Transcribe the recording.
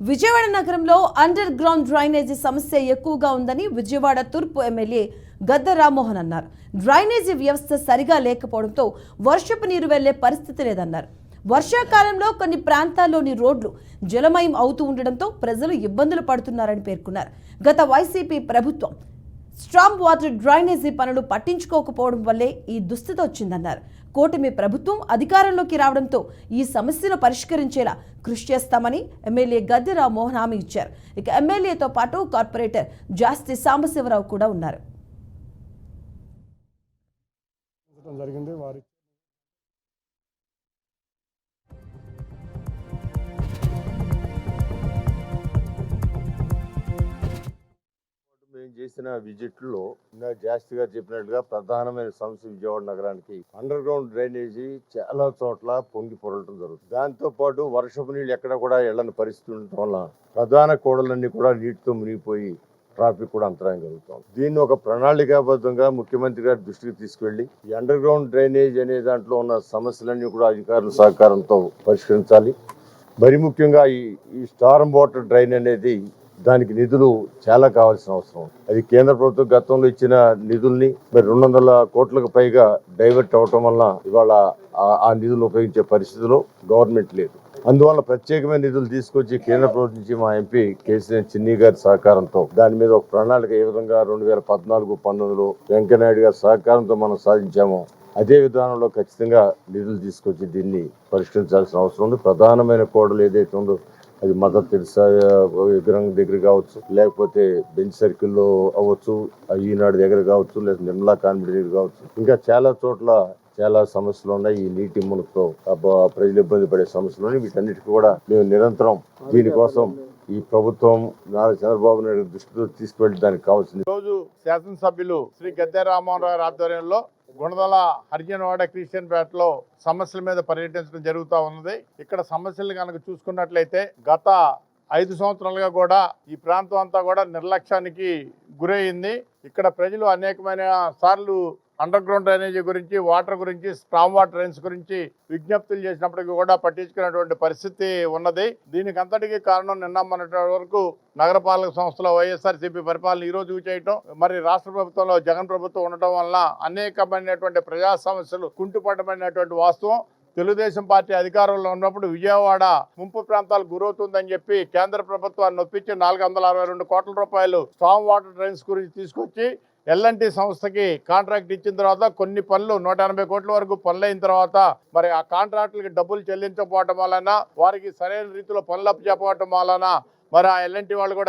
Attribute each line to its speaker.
Speaker 1: విజయవాడ నగరంలో under ground drainage సమస్య ఎక్కువగా ఉందని విజయవాడ తూర్పు ఎమ్మెల్యే గద్ద రామ్మోహన్ అన్నారు. డ్రైనేజీ వ్యవస్థ సరిగా లేకపోవడంతో వర్షపు నీరు వెళ్లే పరిస్థితి లేదన్నారు. వర్షాకాలంలో కొన్ని ప్రాంతాల్లోని రోడ్లు జలమయం అవుతూ ఉండడంతో ప్రజలు ఇబ్బందులు పడుతున్నారని పేర్కొన్నారు. గత వైసీపీ ప్రభుత్వం స్ట్రాంగ్ వాటర్ డ్రైనేజీ పనులు పట్టించుకోకపోవడం వల్లే ఈ దుస్థితి వచ్చిందన్నారు. కూటమి ప్రభుత్వం అధికారంలోకి రావడంతో ఈ సమస్యను పరిష్కరించేలా కృషి చేస్తామని ఎమ్మెల్యే గద్దె రామ్మోహన్ హామీ ఇచ్చారు. ఇక ఎమ్మెల్యేతో పాటు కార్పొరేటర్ జాస్తి సాంబశివరావు కూడా ఉన్నారు.
Speaker 2: మేము చేసిన విజిట్లో జాస్తి గారు చెప్పినట్టుగా ప్రధానమైన సమస్య విజయవాడ నగరానికి అండర్ గ్రౌండ్ డ్రైనేజీ చాలా చోట్ల పొంగి పొరలటం జరుగుతుంది. దాంతో పాటు వర్షపు నీళ్ళు ఎక్కడ కూడా ఎళ్ళని పరిస్థితి ఉండటం వల్ల ప్రధాన కూడలన్నీ కూడా నీటితో మునిగిపోయి ట్రాఫిక్ కూడా అంతరాయం కలుగుతాం. దీన్ని ఒక ప్రణాళికాబద్ధంగా ముఖ్యమంత్రి గారి దృష్టికి తీసుకెళ్లి ఈ అండర్ గ్రౌండ్ డ్రైనేజ్ అనే దాంట్లో ఉన్న సమస్యలన్నీ కూడా అధికారుల సహకారంతో పరిష్కరించాలి. మరి ముఖ్యంగా ఈ స్టార్మ్ వాటర్ డ్రైన్ అనేది దానికి నిధులు చాలా కావాల్సిన అవసరం. అది కేంద్ర ప్రభుత్వం గతంలో ఇచ్చిన నిధుల్ని మరి 200 కోట్లకు పైగా డైవర్ట్ అవటం వల్ల ఇవాళ ఆ నిధులు ఉపయోగించే పరిస్థితిలో గవర్నమెంట్ లేదు. అందువల్ల ప్రత్యేకమైన నిధులు తీసుకొచ్చి కేంద్ర ప్రభుత్వం నుంచి మా ఎంపీ కేసీఆర్ చిన్ని గారి సహకారంతో దాని మీద ఒక ప్రణాళిక ఏ విధంగా 2014-19లో వెంకయ్యనాయుడు గారి సహకారంతో మనం సాధించామో అదే విధానంలో ఖచ్చితంగా నిధులు తీసుకొచ్చి దీన్ని పరిష్కరించాల్సిన అవసరం ఉంది. ప్రధానమైన కోడలు ఏదైతే ఉందో అది మదర్ తెరిసా విగ్రహం దగ్గర కావచ్చు, లేకపోతే బెంచ్ సర్కిల్లో అవ్వచ్చు, ఈనాడు దగ్గర కావచ్చు, లేదా నిర్మలా కాన్వెంట్ దగ్గర కావచ్చు, ఇంకా చాలా చోట్ల చాలా సమస్యలు ఉన్నాయి. ఈ నీటి మునుగుతో ప్రజలు ఇబ్బంది పడే సమస్యలు ఉన్నాయి. వీటన్నిటికీ కూడా మేము నిరంతరం దీనికోసం ఈ ప్రభుత్వం నారా చంద్రబాబు నాయుడు దృష్టిలో తీసుకువెళ్ళి దానికి కావాల్సింది.
Speaker 3: రోజు శాసనసభ్యులు శ్రీ గద్దె రామ్మోహన్ రావు ఆధ్వర్యంలో గుణదల హరిజనవాడ క్రిస్టియన్ పేటలో సమస్యల మీద పర్యటించడం జరుగుతూ ఉన్నది. ఇక్కడ సమస్యలు కనుక చూసుకున్నట్లయితే గత 5 సంవత్సరాలుగా కూడా ఈ ప్రాంతం అంతా కూడా నిర్లక్ష్యానికి గురయ్యింది. ఇక్కడ ప్రజలు అనేకమైన సార్లు అండర్ గ్రౌండ్ డ్రైనేజీ గురించి, వాటర్ గురించి, స్ట్రాంగ్ వాటర్ డ్రైన్స్ గురించి విజ్ఞప్తులు చేసినప్పటికీ కూడా పట్టించుకునేటువంటి పరిస్థితి ఉన్నది. దీనికి అంతటికీ కారణం నిన్న మొన్నటి వరకు నగరపాలక సంస్థలో వైఎస్ఆర్సీపీ పరిపాలన ఈ రోజు చేయటం, మరి రాష్ట్ర ప్రభుత్వంలో జగన్ ప్రభుత్వం ఉండటం వల్ల అనేకమైనటువంటి ప్రజా సమస్యలు కుంటుపడమైనటువంటి వాస్తవం. తెలుగుదేశం పార్టీ అధికారంలో ఉన్నప్పుడు విజయవాడ ముంపు ప్రాంతాలకు గురవుతుందని చెప్పి కేంద్ర ప్రభుత్వాన్ని ఒప్పించి 462 కోట్ల రూపాయలు స్ట్రాంగ్ వాటర్ డ్రైన్స్ గురించి తీసుకొచ్చి ఎల్ఎన్టీ సంస్థకి కాంట్రాక్ట్ ఇచ్చిన తర్వాత కొన్ని పనులు 180 కోట్ల వరకు పనులు అయిన తర్వాత మరి ఆ కాంట్రాక్టులకి డబ్బులు చెల్లించకపోవటం వలన, వారికి సరైన రీతిలో పనులు అప్పచెప్పడం వలన మరి ఆ ఎల్ఎన్టీ వాళ్ళు కూడా